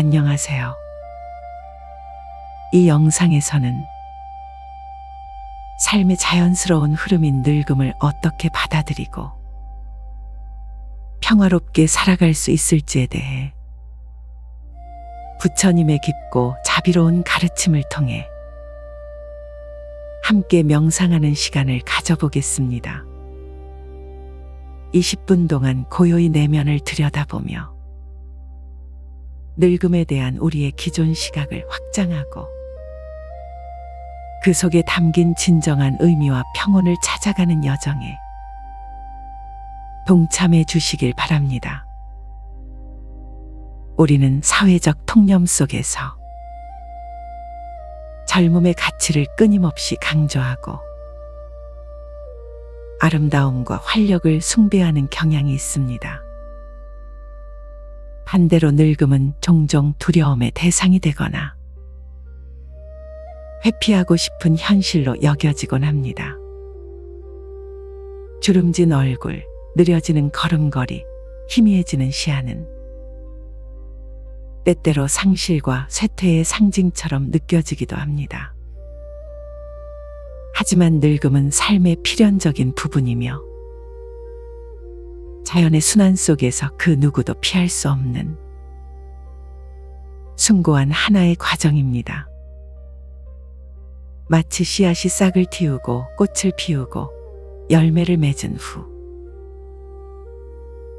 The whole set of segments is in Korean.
안녕하세요. 이 영상에서는 삶의 자연스러운 흐름인 늙음을 어떻게 받아들이고 평화롭게 살아갈 수 있을지에 대해 부처님의 깊고 자비로운 가르침을 통해 함께 명상하는 시간을 가져보겠습니다. 20분 동안 고요히 내면을 들여다보며 늙음에 대한 우리의 기존 시각을 확장하고 그 속에 담긴 진정한 의미와 평온을 찾아가는 여정에 동참해 주시길 바랍니다. 우리는 사회적 통념 속에서 젊음의 가치를 끊임없이 강조하고 아름다움과 활력을 숭배하는 경향이 있습니다. 반대로 늙음은 종종 두려움의 대상이 되거나 회피하고 싶은 현실로 여겨지곤 합니다. 주름진 얼굴, 느려지는 걸음걸이, 희미해지는 시야는 때때로 상실과 쇠퇴의 상징처럼 느껴지기도 합니다. 하지만 늙음은 삶의 필연적인 부분이며 자연의 순환 속에서 그 누구도 피할 수 없는 숭고한 하나의 과정입니다. 마치 씨앗이 싹을 틔우고 꽃을 피우고 열매를 맺은 후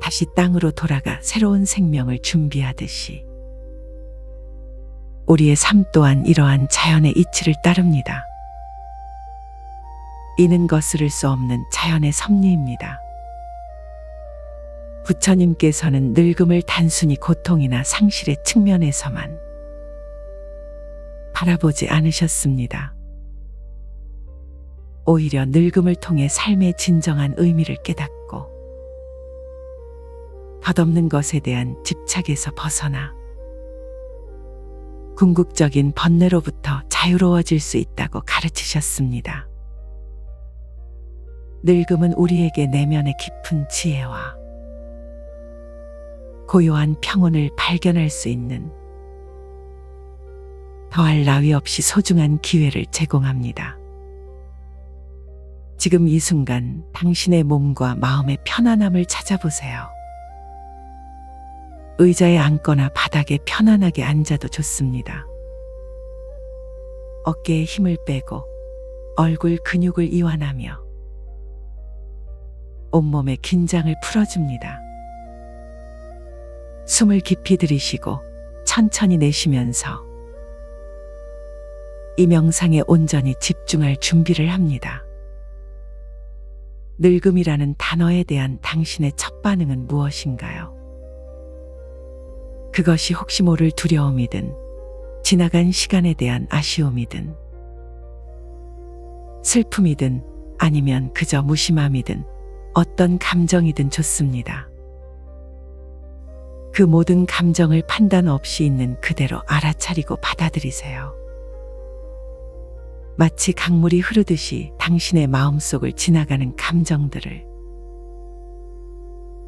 다시 땅으로 돌아가 새로운 생명을 준비하듯이 우리의 삶 또한 이러한 자연의 이치를 따릅니다. 이는 거스를 수 없는 자연의 섭리입니다. 부처님께서는 늙음을 단순히 고통이나 상실의 측면에서만 바라보지 않으셨습니다. 오히려 늙음을 통해 삶의 진정한 의미를 깨닫고 덧없는 것에 대한 집착에서 벗어나 궁극적인 번뇌로부터 자유로워질 수 있다고 가르치셨습니다. 늙음은 우리에게 내면의 깊은 지혜와 고요한 평온을 발견할 수 있는 더할 나위 없이 소중한 기회를 제공합니다. 지금 이 순간 당신의 몸과 마음의 편안함을 찾아보세요. 의자에 앉거나 바닥에 편안하게 앉아도 좋습니다. 어깨에 힘을 빼고 얼굴 근육을 이완하며 온몸의 긴장을 풀어줍니다. 숨을 깊이 들이쉬고 천천히 내쉬면서 이 명상에 온전히 집중할 준비를 합니다. 늙음이라는 단어에 대한 당신의 첫 반응은 무엇인가요? 그것이 혹시 모를 두려움이든 지나간 시간에 대한 아쉬움이든 슬픔이든 아니면 그저 무심함이든 어떤 감정이든 좋습니다. 그 모든 감정을 판단 없이 있는 그대로 알아차리고 받아들이세요. 마치 강물이 흐르듯이 당신의 마음속을 지나가는 감정들을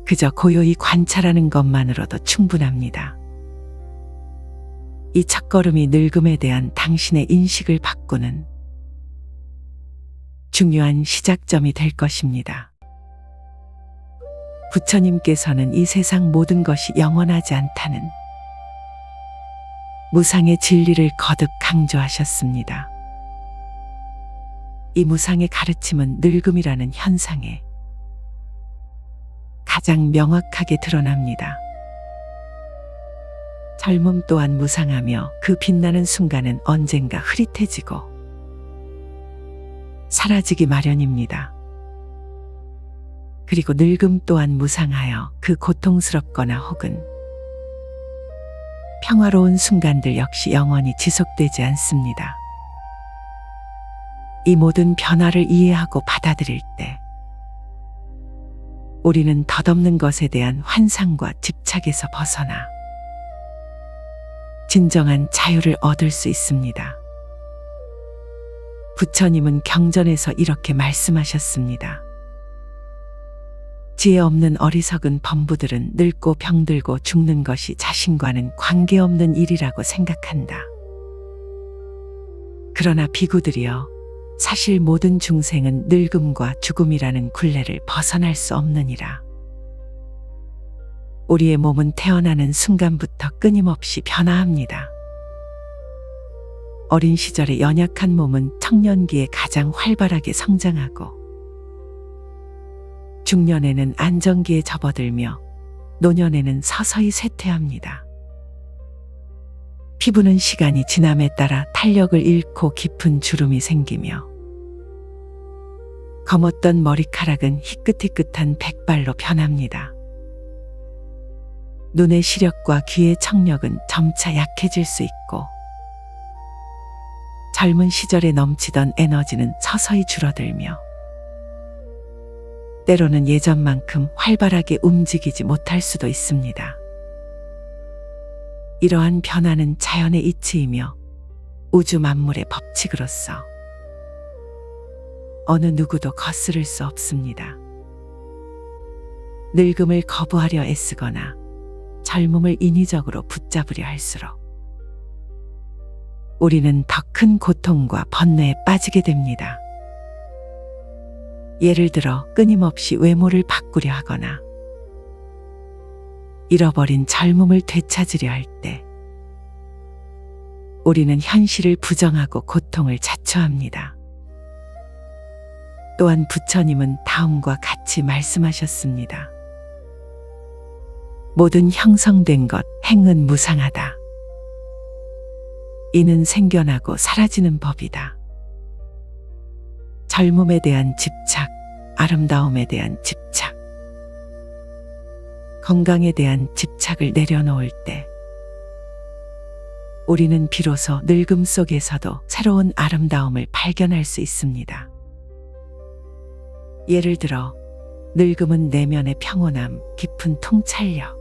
그저 고요히 관찰하는 것만으로도 충분합니다. 이 첫걸음이 늙음에 대한 당신의 인식을 바꾸는 중요한 시작점이 될 것입니다. 부처님께서는 이 세상 모든 것이 영원하지 않다는 무상의 진리를 거듭 강조하셨습니다. 이 무상의 가르침은 늙음이라는 현상에 가장 명확하게 드러납니다. 젊음 또한 무상하며 그 빛나는 순간은 언젠가 흐릿해지고 사라지기 마련입니다. 그리고 늙음 또한 무상하여 그 고통스럽거나 혹은 평화로운 순간들 역시 영원히 지속되지 않습니다. 이 모든 변화를 이해하고 받아들일 때 우리는 덧없는 것에 대한 환상과 집착에서 벗어나 진정한 자유를 얻을 수 있습니다. 부처님은 경전에서 이렇게 말씀하셨습니다. 지혜 없는 어리석은 범부들은 늙고 병들고 죽는 것이 자신과는 관계없는 일이라고 생각한다. 그러나 비구들이여, 사실 모든 중생은 늙음과 죽음이라는 굴레를 벗어날 수 없느니라. 우리의 몸은 태어나는 순간부터 끊임없이 변화합니다. 어린 시절의 연약한 몸은 청년기에 가장 활발하게 성장하고, 중년에는 안정기에 접어들며 노년에는 서서히 쇠퇴합니다. 피부는 시간이 지남에 따라 탄력을 잃고 깊은 주름이 생기며, 검었던 머리카락은 희끗희끗한 백발로 변합니다. 눈의 시력과 귀의 청력은 점차 약해질 수 있고, 젊은 시절에 넘치던 에너지는 서서히 줄어들며, 때로는 예전만큼 활발하게 움직이지 못할 수도 있습니다. 이러한 변화는 자연의 이치이며 우주 만물의 법칙으로서 어느 누구도 거스를 수 없습니다. 늙음을 거부하려 애쓰거나 젊음을 인위적으로 붙잡으려 할수록 우리는 더 큰 고통과 번뇌에 빠지게 됩니다. 예를 들어 끊임없이 외모를 바꾸려 하거나 잃어버린 젊음을 되찾으려 할 때 우리는 현실을 부정하고 고통을 자초합니다. 또한 부처님은 다음과 같이 말씀하셨습니다. 모든 형성된 것 행은 무상하다. 이는 생겨나고 사라지는 법이다. 젊음에 대한 집착, 아름다움에 대한 집착, 건강에 대한 집착을 내려놓을 때 우리는 비로소 늙음 속에서도 새로운 아름다움을 발견할 수 있습니다. 예를 들어 늙음은 내면의 평온함, 깊은 통찰력,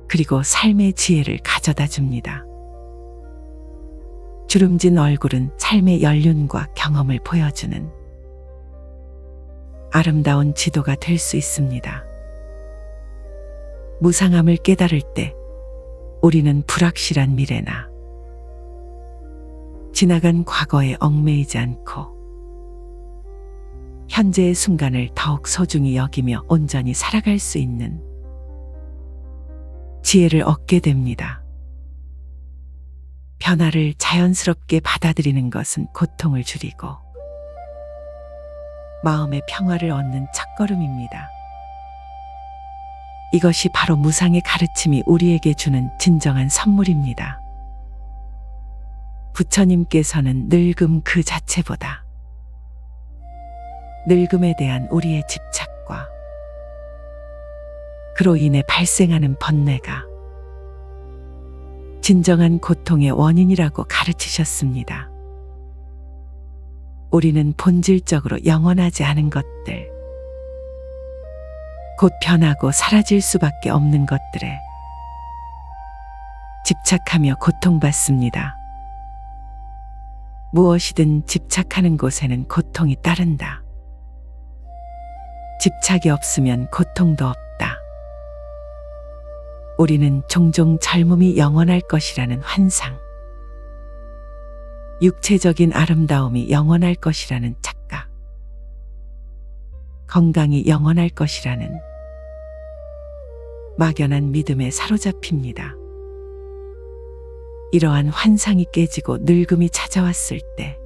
그리고 삶의 지혜를 가져다 줍니다. 주름진 얼굴은 삶의 연륜과 경험을 보여주는 아름다운 지도가 될 수 있습니다. 무상함을 깨달을 때 우리는 불확실한 미래나 지나간 과거에 얽매이지 않고 현재의 순간을 더욱 소중히 여기며 온전히 살아갈 수 있는 지혜를 얻게 됩니다. 변화를 자연스럽게 받아들이는 것은 고통을 줄이고 마음의 평화를 얻는 첫걸음입니다. 이것이 바로 무상의 가르침이 우리에게 주는 진정한 선물입니다. 부처님께서는 늙음 그 자체보다 늙음에 대한 우리의 집착과 그로 인해 발생하는 번뇌가 진정한 고통의 원인이라고 가르치셨습니다. 우리는 본질적으로 영원하지 않은 것들, 곧 변하고 사라질 수밖에 없는 것들에 집착하며 고통받습니다. 무엇이든 집착하는 곳에는 고통이 따른다. 집착이 없으면 고통도 없다. 우리는 종종 젊음이 영원할 것이라는 환상, 육체적인 아름다움이 영원할 것이라는 착각, 건강이 영원할 것이라는 막연한 믿음에 사로잡힙니다. 이러한 환상이 깨지고 늙음이 찾아왔을 때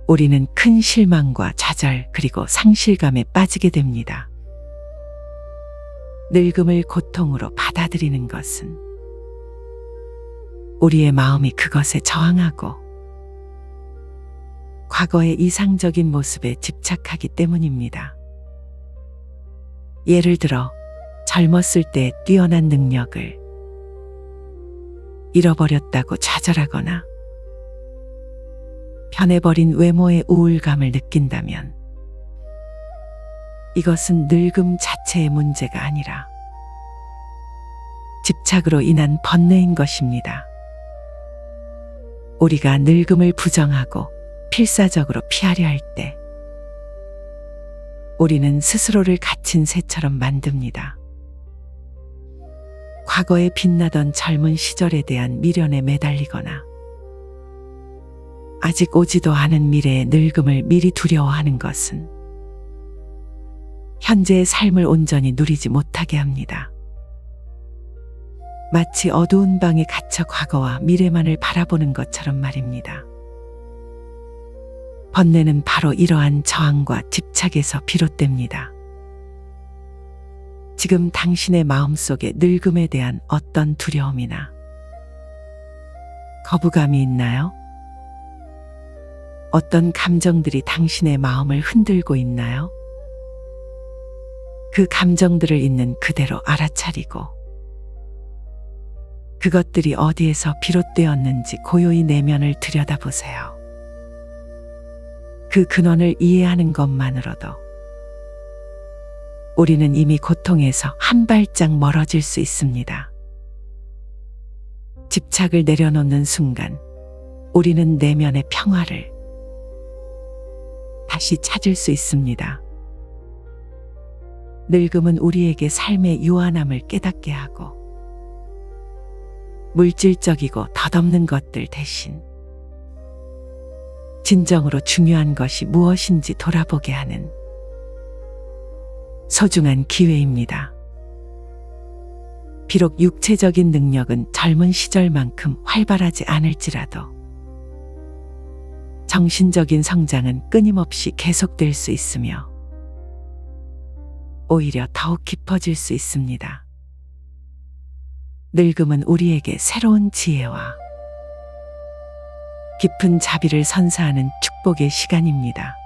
우리는 큰 실망과 좌절 그리고 상실감에 빠지게 됩니다. 늙음을 고통으로 받아들이는 것은 우리의 마음이 그것에 저항하고 과거의 이상적인 모습에 집착하기 때문입니다. 예를 들어 젊었을 때 뛰어난 능력을 잃어버렸다고 좌절하거나 변해버린 외모의 우울감을 느낀다면 이것은 늙음 자체의 문제가 아니라 집착으로 인한 번뇌인 것입니다. 우리가 늙음을 부정하고 필사적으로 피하려 할 때 우리는 스스로를 갇힌 새처럼 만듭니다. 과거에 빛나던 젊은 시절에 대한 미련에 매달리거나 아직 오지도 않은 미래의 늙음을 미리 두려워하는 것은 현재의 삶을 온전히 누리지 못하게 합니다. 마치 어두운 방에 갇혀 과거와 미래만을 바라보는 것처럼 말입니다. 번뇌는 바로 이러한 저항과 집착에서 비롯됩니다. 지금 당신의 마음속에 늙음에 대한 어떤 두려움이나 거부감이 있나요? 어떤 감정들이 당신의 마음을 흔들고 있나요? 그 감정들을 있는 그대로 알아차리고 그것들이 어디에서 비롯되었는지 고요히 내면을 들여다보세요. 그 근원을 이해하는 것만으로도 우리는 이미 고통에서 한 발짝 멀어질 수 있습니다. 집착을 내려놓는 순간 우리는 내면의 평화를 다시 찾을 수 있습니다. 늙음은 우리에게 삶의 유한함을 깨닫게 하고 물질적이고 덧없는 것들 대신 진정으로 중요한 것이 무엇인지 돌아보게 하는 소중한 기회입니다. 비록 육체적인 능력은 젊은 시절만큼 활발하지 않을지라도 정신적인 성장은 끊임없이 계속될 수 있으며 오히려 더욱 깊어질 수 있습니다. 늙음은 우리에게 새로운 지혜와 깊은 자비를 선사하는 축복의 시간입니다.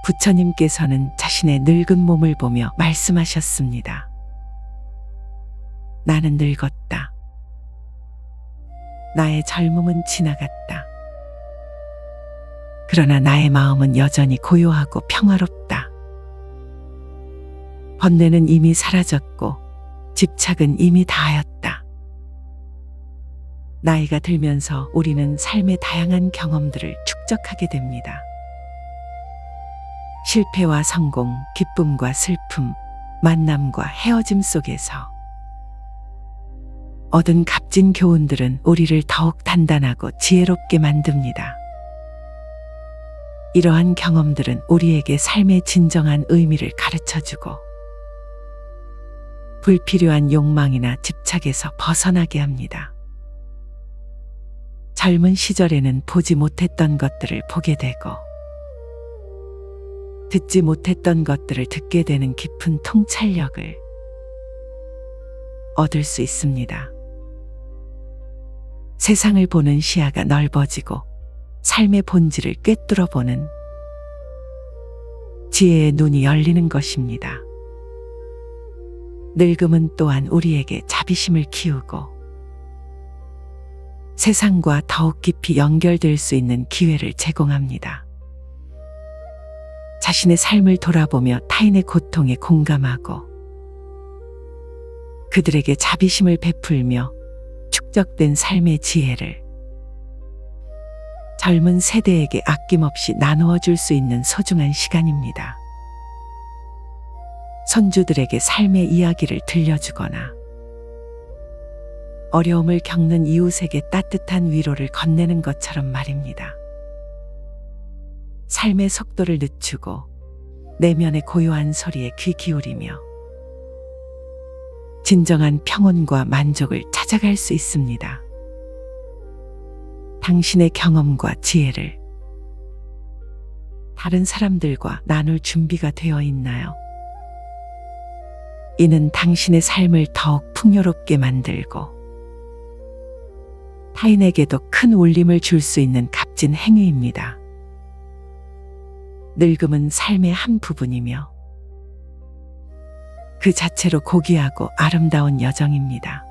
부처님께서는 자신의 늙은 몸을 보며 말씀하셨습니다. 나는 늙었다. 나의 젊음은 지나갔다. 그러나 나의 마음은 여전히 고요하고 평화롭다. 번뇌는 이미 사라졌고 집착은 이미 다하였다. 나이가 들면서 우리는 삶의 다양한 경험들을 축적하게 됩니다. 실패와 성공, 기쁨과 슬픔, 만남과 헤어짐 속에서 얻은 값진 교훈들은 우리를 더욱 단단하고 지혜롭게 만듭니다. 이러한 경험들은 우리에게 삶의 진정한 의미를 가르쳐주고 불필요한 욕망이나 집착에서 벗어나게 합니다. 젊은 시절에는 보지 못했던 것들을 보게 되고 듣지 못했던 것들을 듣게 되는 깊은 통찰력을 얻을 수 있습니다. 세상을 보는 시야가 넓어지고 삶의 본질을 꿰뚫어 보는 지혜의 눈이 열리는 것입니다. 늙음은 또한 우리에게 자비심을 키우고 세상과 더욱 깊이 연결될 수 있는 기회를 제공합니다. 자신의 삶을 돌아보며 타인의 고통에 공감하고 그들에게 자비심을 베풀며 축적된 삶의 지혜를 젊은 세대에게 아낌없이 나누어 줄 수 있는 소중한 시간입니다. 손주들에게 삶의 이야기를 들려주거나 어려움을 겪는 이웃에게 따뜻한 위로를 건네는 것처럼 말입니다. 삶의 속도를 늦추고 내면의 고요한 소리에 귀 기울이며 진정한 평온과 만족을 찾아갈 수 있습니다. 당신의 경험과 지혜를 다른 사람들과 나눌 준비가 되어 있나요? 이는 당신의 삶을 더욱 풍요롭게 만들고 타인에게도 큰 울림을 줄 수 있는 값진 행위입니다. 늙음은 삶의 한 부분이며 그 자체로 고귀하고 아름다운 여정입니다.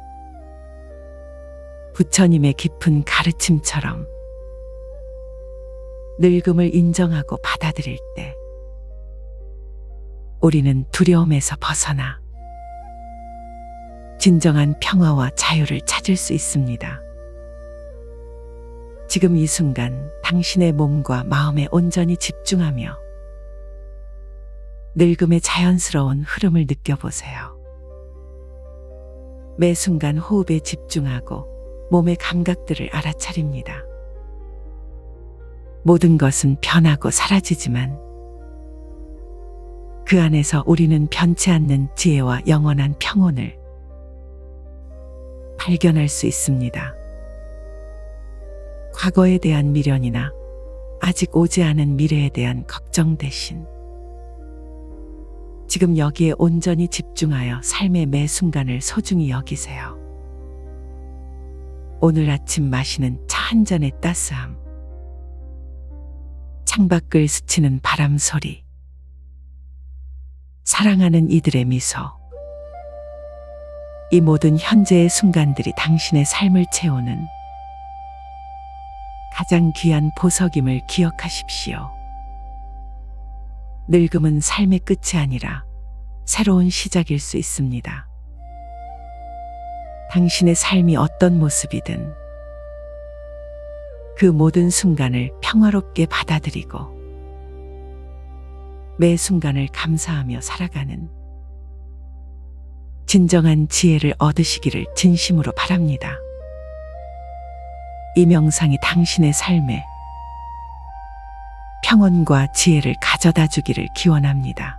부처님의 깊은 가르침처럼 늙음을 인정하고 받아들일 때 우리는 두려움에서 벗어나 진정한 평화와 자유를 찾을 수 있습니다. 지금 이 순간 당신의 몸과 마음에 온전히 집중하며 늙음의 자연스러운 흐름을 느껴보세요. 매 순간 호흡에 집중하고 몸의 감각들을 알아차립니다. 모든 것은 변하고 사라지지만 그 안에서 우리는 변치 않는 지혜와 영원한 평온을 발견할 수 있습니다. 과거에 대한 미련이나 아직 오지 않은 미래에 대한 걱정 대신 지금 여기에 온전히 집중하여 삶의 매 순간을 소중히 여기세요. 오늘 아침 마시는 차 한 잔의 따스함, 창밖을 스치는 바람 소리, 사랑하는 이들의 미소, 이 모든 현재의 순간들이 당신의 삶을 채우는 가장 귀한 보석임을 기억하십시오. 늙음은 삶의 끝이 아니라 새로운 시작일 수 있습니다. 당신의 삶이 어떤 모습이든 그 모든 순간을 평화롭게 받아들이고 매 순간을 감사하며 살아가는 진정한 지혜를 얻으시기를 진심으로 바랍니다. 이 명상이 당신의 삶에 평온과 지혜를 가져다 주기를 기원합니다.